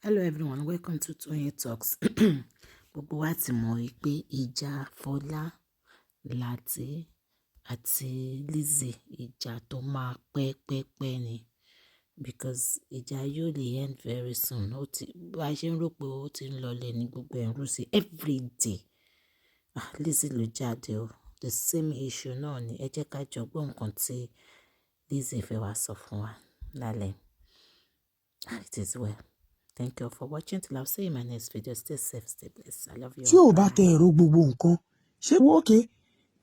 Hello everyone, welcome to Toyeen Talks. Gbogbo wa ti mọ̀ wípé ìjà Fọlá láti àti Lizzy ìjà tó máa pẹ́ ni because ìjà yóò lè end very soon. Ó ti bá a ṣe ń rò pé ó ti ń lọlẹ̀ ní gbogbo ẹ̀ ń rú sí every day. Lizzy ló jáde o, the same issue náà ni ẹ jẹ́ ká jọ gbọ́ nǹkan tí Lizzy fẹ́ wá sọ fún wa lálẹ́. It is well. Thank you for watching. Till I'll see you in my next video. Stay safe, stay blessed. I love you tí all. ò bá tẹ ẹ̀rọ gbogbo nǹkan ṣé wọ́n òkè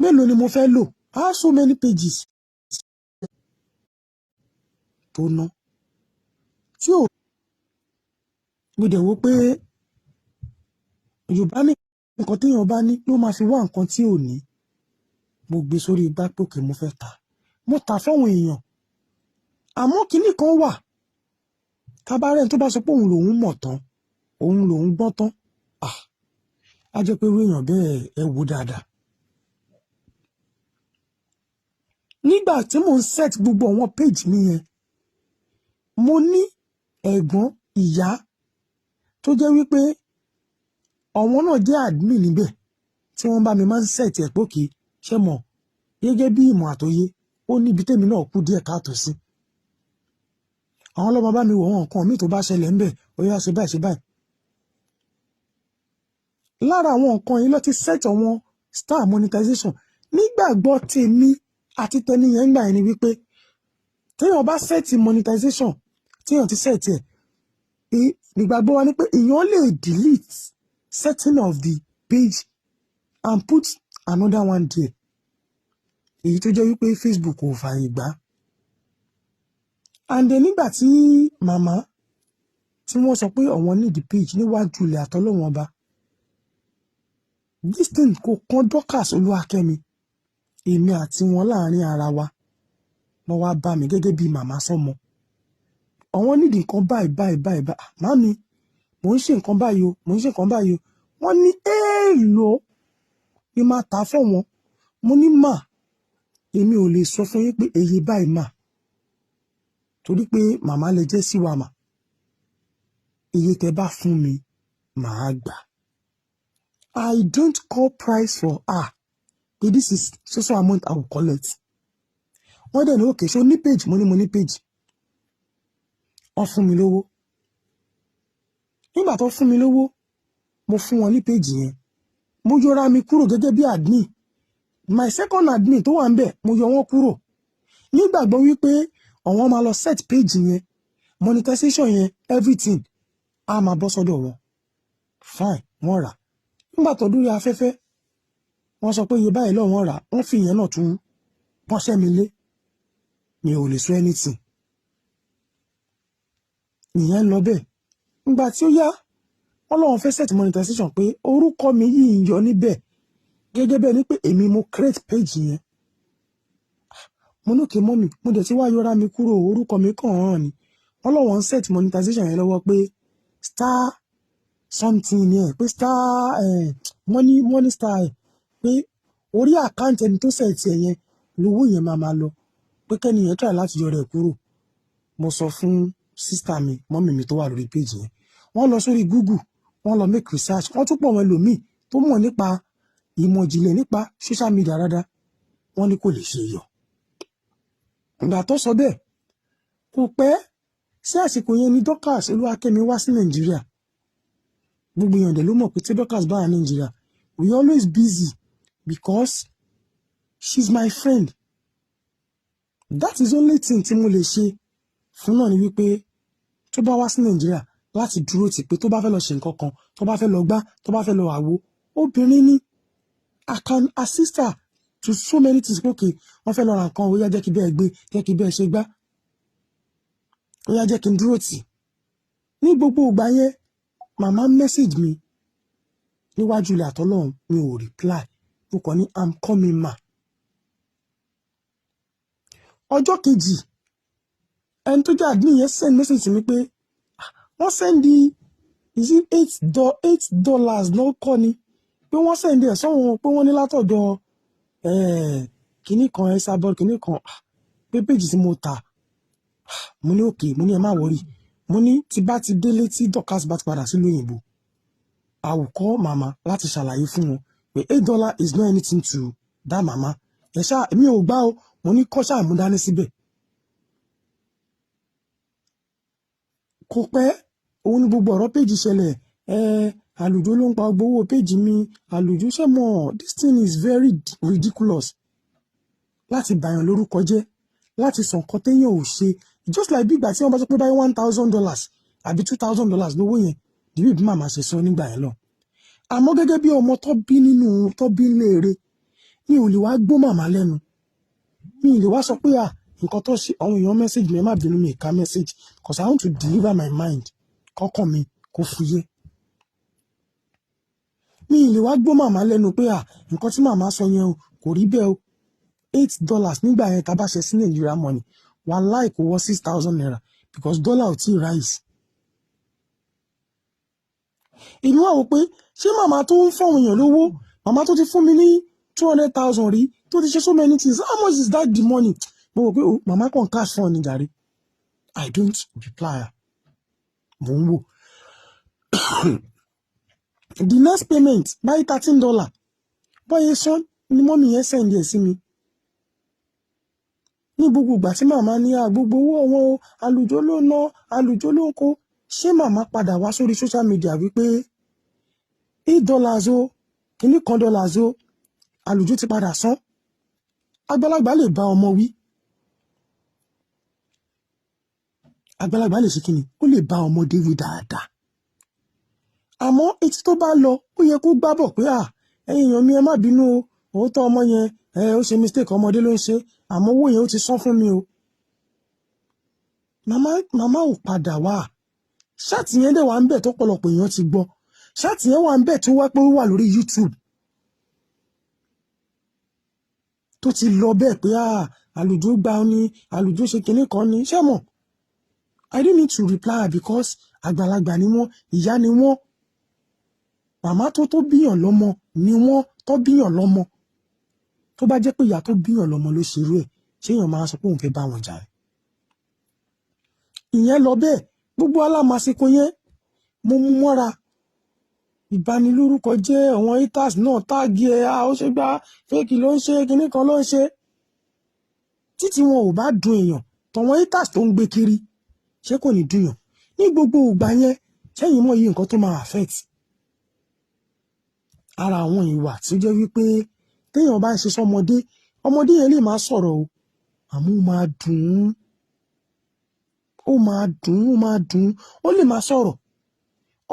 mélòó ni mo fẹ́ lò I have so many pages tó ná tí ò mo dẹ̀ wò pé Yorùbá ní nǹkan téèyàn bá ní ló máa fi wá nǹkan tí ò ní mo gbé sórí igbá pòkè mo fẹ́ ta mo tà fáwọn èèyàn àmọ́ kinní kan wà tábàárẹ̀ tó bá sọ pé òun lòun mọ̀ tán òun lòun gbọ́n tán á jẹ́ pé irú èèyàn bẹ́ẹ̀ ẹ wò dáadáa. Nígbà tí mò ń set gbogbo àwọn page mi yẹn mo ní ẹ̀gbọ́n ìyá tó jẹ́ wípé àwọn náà jẹ́ admin níbẹ̀ tí wọ́n bá mi máa ń set ẹ̀ pókè ṣe mọ̀ gẹ́gẹ́ bí ìmọ̀ àtòye ó níbi tèmi náà kú díẹ̀ káàtó sí. Àwọn ọlọ́mọ bá mi wò wọn nǹkan míì tó bá ṣẹlẹ̀ ńbẹ̀ ó yá ṣe báyìí ṣe báyìí. Lára àwọn nǹkan yìí ló ti set àwọn star monetization nígbàgbọ́ tèmi àti tẹni yẹn gbà yẹn ni wípé téèyàn bá set monetization téèyàn ti set ẹ̀ nígbàgbọ́ wa ni pé èèyàn lè delete setting of the page and put another one there èyí tó jẹ́ wípé Facebook ò fààyè gbà. And then nígbà tí màmá tí wọ́n sọ pé àwọn need the page níwájú ilẹ̀ àtọ́lọ́wọ́n ọba this thing kò kan Dorcas Olúwakẹ́mi èmi àti wọn láàrin ara wa wọ́n wá bá mi gẹ́gẹ́ bí màmá sọ́mọ àwọn nídìí nǹkan báyìí màmí mò ń ṣe nǹkan báyìí o mò ń ṣe nǹkan báyìí o wọ́n ní èèlò ni máa tà fún wọn mo ní mà èmi ò lè sọ fún yín pé èyí báyìí mà torí pé màmá lè jẹ́ sí wa mà iye tẹ́ bá fún mi màá gbà. I don't call price for her pé this is so amount I will collect. Wọ́n dẹ̀ ní òkè ṣó ní page mo ní page wọ́n fún mi lówó nígbà tó fún mi lówó mo fún wọn ní page yẹn mo yọra mi kúrò gẹ́gẹ́ bí admin my second admin tó wà ń bẹ̀ mo yọ wọ́n kúrò nígbàgbọ́ wípé àwọn máa lọ set page yẹn monetization yẹn everything á máa bọ́ sọ́dọ̀ wọn fine wọ́n rà nígbà tó dúró afẹ́fẹ́ wọ́n sọ pé iye báyìí lọ́wọ́ wọ́n rà wọ́n fi ìyẹn náà tún pọ́nṣẹ́ mi lé mi ò lè sọ anything ìyẹn lọ bẹ́ẹ̀ nígbà tí ó yá wọ́n lọ́wọ́ fẹ́ set monetization pé orúkọ mi yìí ń yọ níbẹ̀ gẹ́gẹ́ bẹ́ẹ̀ ni pé èmi mo create page yẹn mo ní kí mọ́mì mo dẹ̀ ti wá yọra mi kúrò orúkọ mi kàn án ni wọ́n lọ́wọ́ ń set monetization yẹn lọ́wọ́ pé star something yẹn pé star money star pé orí àkáǹtì ẹni tó set yẹn lówó yẹn máa lọ pé kẹ́ni yẹn try láti yọ rẹ̀ kúrò mo sọ fún sísítà mi mọ́mì mi tó wà lórí page yẹn wọ́n lọ sórí Google wọ́n lọ make research wọ́n tún pọ̀ wọn ẹlòmíì tó mọ̀ nípa ìmọ̀ ìjìnlẹ̀ nípa social media dáadáa wọ́n ní kò lè ṣe yọ. Ìgbà tó sọ bẹ́ẹ̀ kò pẹ́ sí àsìkò yẹn ni Dorcas Olúwakẹ́mi wá sí Nàìjíríà gbogbo èèyàn dẹ̀ ló mọ̀ pé tí Dorcas bá wà Nàìjíríà we always busy because she's my friend that is only thing tí mo lè ṣe fún náà ni wípé tó bá wá sí Nàìjíríà láti dúró tì pé tó bá fẹ́ lọ ṣe nǹkan kan tó bá fẹ́ lọ gbá tó bá fẹ́ lọ àwo obìnrin ni I can assist her to so many things okay wọ́n fẹ́ lọ ra nǹkan ó yá jẹ́ kí bẹ́ẹ̀ gbé jẹ́ kí bẹ́ẹ̀ ṣe gbá ó yá jẹ́ kí n dúró tì ní gbogbo ìgbà yẹn màmá message mi níwájú ilẹ̀ àtọ́lọ́run mi ò reply mo kàn ní I'm coming ma. Ọjọ́ kejì ẹni tó jẹ́ admin yẹn send message sí mi pé wọ́n send is it $8 náà kọ́ ni pé wọ́n send ẹ̀ sọ́wọ́n pé wọ́n ní látọ̀dọ̀ kinní kan Esabod kinní kan pé page tí mo tà mo ní òkè mo ní ẹ má wọrí mo ní tí bá ti délé tí Dorcas bá ti padà sílùú òyìnbó I will call mama láti ṣàlàyé fún wọn pé $8 is not anything to that mama ẹ ṣáà èmi ò gbà o mo ní kọ́ ṣáà mú dání síbẹ̀. Kò pẹ́ òun ni gbogbo ọ̀rọ̀ péjì ṣẹlẹ̀ Alujo ló ń pa gbowó péjì mi Alujo ṣe mọ̀ this thing is very ridiculous láti bàyàn lórúkọ jẹ́ láti sọ nǹkan téèyàn ò ṣe just like bí ìgbà tí wọ́n bá sọ pé báyìí $1,000 àbí $2,000 lówó yẹn dìbò bí màmá ṣe sọ nígbà yẹn lọ. Àmọ́ gẹ́gẹ́ bí ọmọ tó bí léèrè mi ò lè wá gbó màmá lẹ́nu mi ò lè wá sọ pé nǹkan tó ṣe àwọn èèyàn message mi ẹ má bínú mi ìka message because I want to deliver my mind kọ́kàn mi kó fúyẹ́. Mi ò lè wá gbó màmá lẹ́nu pé nǹkan tí màmá sọ yẹn o kò rí bẹ́ẹ̀ o $8 nígbà yẹn tá a bá ṣe sí Nigeria money wàláì kò wọ $6,000 because dollar ò tí ì rise. Èmi wá wò pé ṣé màmá tó ń fọ̀hún èèyàn lówó màmá tó ti fún mi ní 200,000 rí tó ti ṣe so many things how much is that the money? Mo wò pé màmá kan cash fún ọ ní jàre. I don't reply mo ń wò. The next payment by $13 bọ́yẹ sán ni mọ́mí yẹn send ẹ̀ sí mi. Ní gbogbo ìgbà tí màmá ní gbogbo owó wọn Alujo ló ná Alujo ló ń kó ṣé màmá padà wá sórí social media wípé $8 o kìíní kan dollars o Alujo ti padà san. Àgbàlagbà lè bá ọmọ wí. Àgbàlagbà lè ṣe kíni ó lè bá ọmọdé wí dáadáa. Àmọ́ etí tó bá lọ ó yẹ kó gbábọ̀ pé ẹ̀yin èèyàn mi ẹ má bínú o òótọ́ ọmọ yẹn ó ṣe mistake ọmọdé ló ń ṣe àmọ́ owó yẹn ó ti san fún mi o. Màmá ò padà wá ṣáàtì yẹn dẹ̀ wà ń bẹ̀ tó pọ̀lọpọ̀ èèyàn ti gbọ́ ṣáàtì yẹn wà ń bẹ̀ tó wá pé ó wà lórí YouTube tó ti lọ bẹ́ẹ̀ pé Alujo gbà ó ní Alujo ṣe kinní kan ní ṣé mọ̀ I don't need to reply because àgbàlagbà ni wọ́n ìyá ni wọ́n màmá tó bíyàn lọ́mọ ni wọ́n tó bíyàn lọ́mọ tó bá jẹ́ pé ìyá tó bíyàn lọ́mọ ló ṣerú ẹ̀ ṣé èèyàn máa sọ pé òun fẹ́ bá wọn jà ẹ̀. Ìyẹn lọ bẹ́ẹ̀ gbogbo alámasiko yẹn mo mú mọ́ra ìbanilórúkọ jẹ́ àwọn haters náà táàgì ó ṣe gbá fake ló ń ṣe kinní kan ló ń ṣe títí wọn ò bá dùn èèyàn tọ̀wọ́n haters tó ń gbé kiri ṣé kò ní dùnyàn ní gbogbo ìgbà yẹn ṣẹ́yìn mọ̀ yìí nǹkan tó máa affect ara àwọn ìwà tí ó jẹ́ wípé téèyàn bá ń ṣe sọ́mọdé ọmọdé yẹn lè máa sọ̀rọ̀ o àmọ́ ó máa dùn ó lè máa sọ̀rọ̀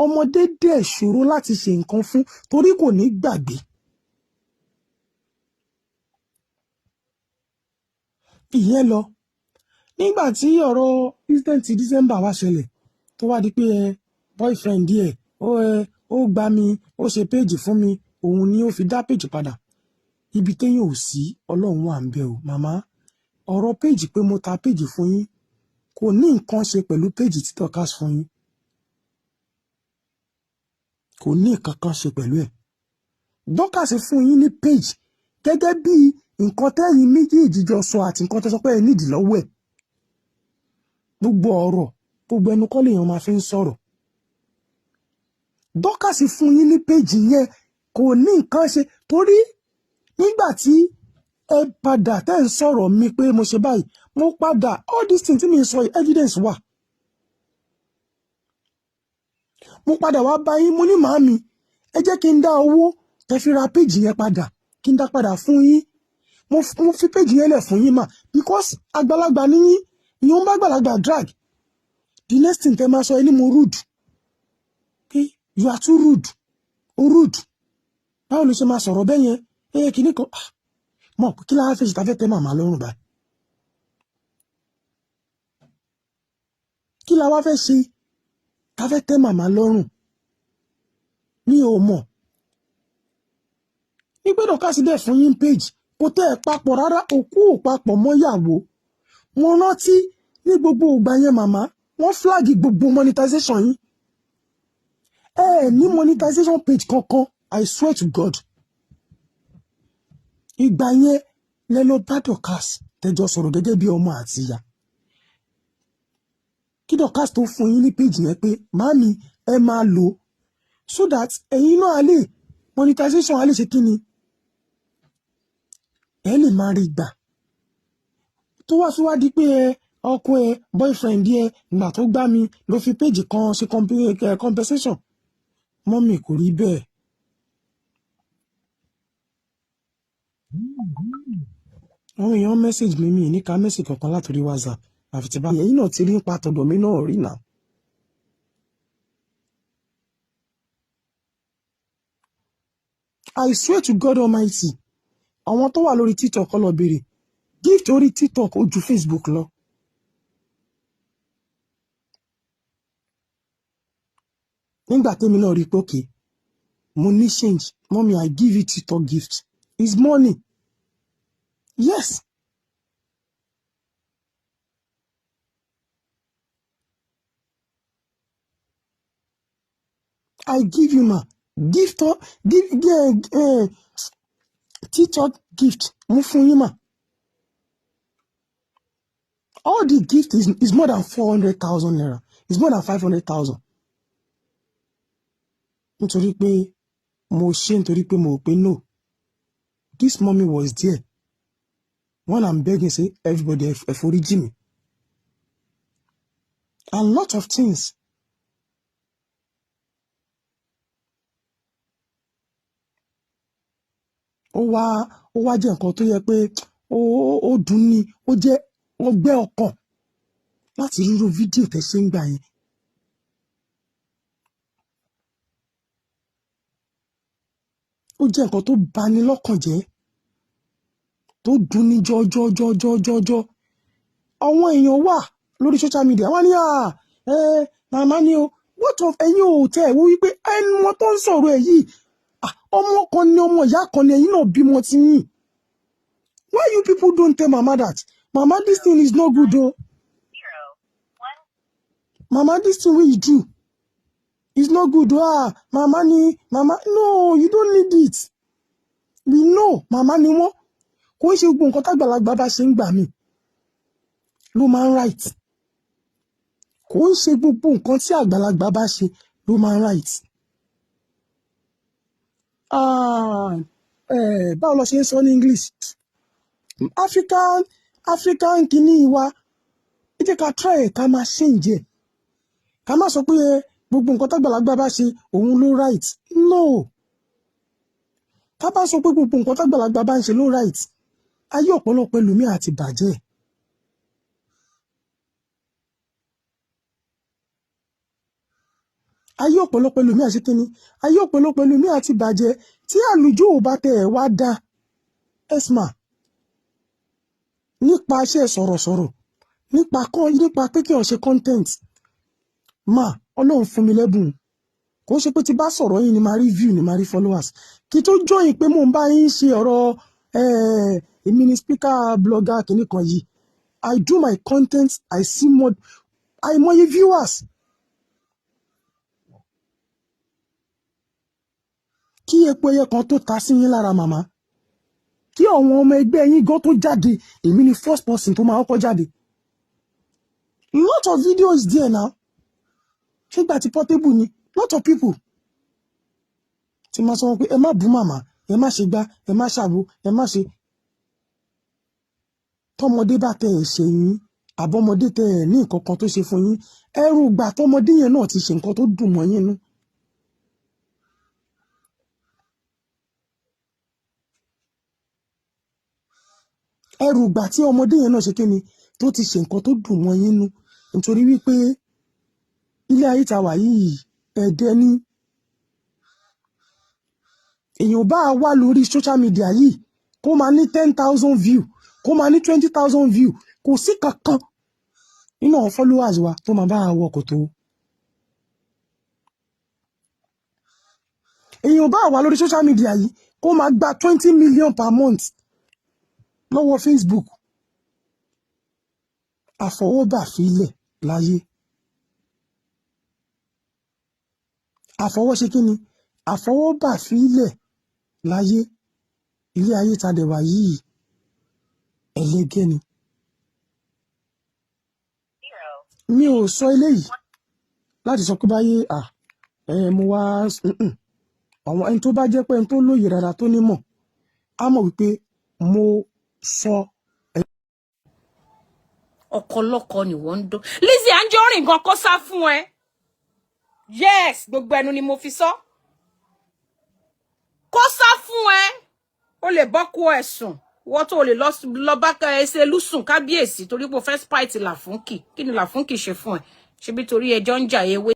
ọmọdé dẹ̀ ṣòro láti ṣe nǹkan fún torí kò ní gbàgbé. Ìyẹn lọ nígbà tí ọ̀rọ̀ incident December wá ṣẹlẹ̀ tó wá di pé boyfriend ẹ̀ ó gbá mi ó ṣe péjì fún mi òun ni ó fi dá péjì padà ibi téèyàn ò sí ọlọ́run wà ń bẹ o màmá ọ̀rọ̀ péjì pé mo ta péjì fún yín kò ní nǹkan ṣe pẹ̀lú péjì tí Dorcas fún yín kò ní nǹkan kan ṣe pẹ̀lú ẹ̀ Dorcas fún yín ní péjì gẹ́gẹ́ bí nǹkan tẹ́yìn méjèèjì jọ sọ àti nǹkan tó sọ pé ẹ nídìí lọ́wọ́ ẹ̀ gbogbo ọ̀rọ̀ gbogbo ẹnu kọ́ lèèyàn máa fi ń sọ̀rọ̀ Dorcas fún yín ní péjì yẹn kò ní nǹkan ṣe torí nígbà tí ẹ padà tẹ́ ń sọ̀rọ̀ mi pé mo ṣe báyìí mo padà all these things tí mi sọ evidence wà mo padà wá bá yín mo ní màámi ẹ jẹ́ kí n dá owó tẹ́ fi ra péjì yẹn padà kí n dá padà fún yín mo fi péjì yẹn lẹ̀ fún yín mà because àgbàlagbà ní yín ìyẹn ń bá àgbàlagbà drag the next thing tẹ́ máa sọ ẹni mo rude okay you are too rude o rude báwo ló ṣe máa sọ̀rọ̀ bẹ́ẹ̀ yẹn kìíní kan mọ̀ kí láwọn fèsì tàfẹ́ tẹ́ màmá lọ́rùn báyìí kí láwọn fẹ́ ṣe tàfẹ́ tẹ́ màmá lọ́rùn mi ò mọ̀ ìgbẹ́dọ̀ ká sí dẹ̀ fún yín page kò tẹ́ ẹ̀ papọ̀ rárá òkú ò papọ̀ mọ́yàwó mo rántí ní gbogbo ìgbà yẹn màmá wọ́n flag gbogbo monetization yín ní monetization page kankan I swear to God ìgbà yẹn lẹ lọ bá Dorcas tẹjọ sọ̀rọ̀ gẹ́gẹ́ bí ọmọ àti ìyá kí Dorcas tó fún yín ní page yẹn pé màámi ẹ máa lò so that ẹ̀yin náà lè monetization á lè ṣe kí ni ẹ lè máa rí gbà tó wá fi wá di pé ọkọ ẹ boyfriend ẹ ìgbà tó gbá mi ló fi page kan ṣe compensation mọ́mì kò rí bẹ́ẹ̀. àwọn èèyàn message mi ní ká message kankan látòrí WhatsApp àfi tí bá ẹ̀yin náà ti rí ń pa tọ̀dọ̀ mi náà rí náà. I swear to God Almighty àwọn tó wà lórí TikTok lọ béèrè gift orí TikTok ó ju Facebook lọ. nígbà tẹ́mi náà rí pé òkè mo ní change mommy I give you TikTok gift it's money yes. I give you ma gift TikTok gift mo fún yín ma. All the gift is more than 400,000 naira. It's more than 500,000. Nítorí pé mo ṣe nítorí pé mo rò pé no. This mommy was there. When I'm begging, say, everybody ẹ foríjì mi. And lot of things. Ó wá jẹ́ nǹkan tó yẹ pé ó dùn ní, ó jẹ́ ọgbẹ́ ọkàn láti rírú fídíò tẹ́ ṣe ń gbà yẹn. Ó jẹ́ nǹkan tó bani lọ́kàn jẹ́, tó dùn ní jọjọjọjọjọjọ. Àwọn èèyàn wà lórí social media wọ́n ní màmá ni o what of ẹ̀yin ò tẹ̀ wò wípé ẹnu wọn tó ń sọ̀rọ̀ ẹ̀ yìí ọmọ kan ni ọmọ ìyá kan ni ẹ̀yin náà bímọ ti yín. Why you people don't tell mama that mama this thing is not good o. Mama this thing wey you do is not good o. Mama ni mama no you don't need it. We know mama ni wọ́n kò ń ṣe gbogbo nǹkan tágbàlagbà bá ṣe ń gbà mí ló máa ń right. Kò ń ṣe gbogbo nǹkan tí àgbàlagbà bá ṣe ló máa ń right. Báwo lọ ṣe ń sọ ní English? African kìíní wa ẹ jẹ́ ká try ẹ̀ ká máa change ẹ̀. Ká má sọ pé gbogbo nǹkan tágbàlagbà bá ṣe òun ló right. No. Ká bá sọ pé gbogbo nǹkan tágbàlagbà bá ń ṣe ló right. Ayé ọ̀pọ̀lọpọ̀ ẹlòmíì àti bàjẹ́. Ayé ọ̀pọ̀lọpọ̀ ẹlòmíì àti kíni? Ayé ọ̀pọ̀lọpọ̀ ẹlòmíì àti bàjẹ́ tí àlùjọ ò bá tẹ̀ ẹ̀ wá dá. Esma nípa iṣẹ́ sọ̀rọ̀sọ̀rọ̀ nípa pé kí o ṣe content ma Ọlọ́run fún mi lẹ́bùn kò ṣe pé tí bá sọ̀rọ̀ yín ni máa rí view ni máa rí followers kí tó join pé mò ń bá yín ṣe ọ̀rọ̀ èmi ni speaker blogger kìíní kan yìí I do my content I see more àìmọye viewers kí epo ẹyẹ kan tó ta sí yín lára màmá kí àwọn ọmọ ẹgbẹ́ yín gan tó jáde èmi ni first person tó máa kọ́kọ́ jáde lot of videos there now ṣégbà tí Portable ni lot of people tí máa sọ wọn pé ẹ má bú màmá ẹ má ṣe gbá ẹ má ṣàwo ẹ má ṣe tọmọdé bá tẹ ẹ ṣe yín àbọmọdé tẹ ẹ ní nǹkan kan tó ṣe fún yín ẹrù gbà tọmọdé yẹn náà ti ṣe nǹkan tó dùn mọ́ yín nú. ẹrù gbà tí ọmọdé yẹn náà ṣe kí ni tó ti ṣe nǹkan tó dùn mọ́ yín nú nítorí wípé ilé ayé ta wà yìí ẹ̀dẹ́ ní èèyàn bá wà lórí social media yìí kó máa ní 10,000 view kó máa ní 20,000 view kò sí kankan nínú àwọn followers wa tó máa bá wọ kòtò. èèyàn bá wà lórí social media yìí kó máa gba 20 million per month lọ́wọ́ Facebook àfọwọ́bà fílẹ̀ láyé àfọwọ́ṣe kí ni àfọwọ́bà fílẹ̀ láyé ilé ayé ta dẹ̀ wà yìí ẹlẹ́gẹ́ ni mi ò sọ eléyìí láti sọ pé báyé mo wá àwọn ẹni tó bá jẹ́ pé ẹni tó lóye rárá tó nímọ̀ á mọ̀ wípé mo sọ. ọkọlọkọ ni wọ́n ń dó Lizzy Anjorin gan kó sá fún ẹ yes gbogbo ẹnu ni mo fi sọ kó sá fún ẹ o lè bọ́kú ẹ̀sùn wọ́n tó lè lọ bá ẹsẹ̀ lùsùn kábíyèsí torí pé o fẹ́ spite Làfúnkì kí ni Làfúnkì ṣe fún ẹ ṣebí torí ẹjọ́ ń jà ewé.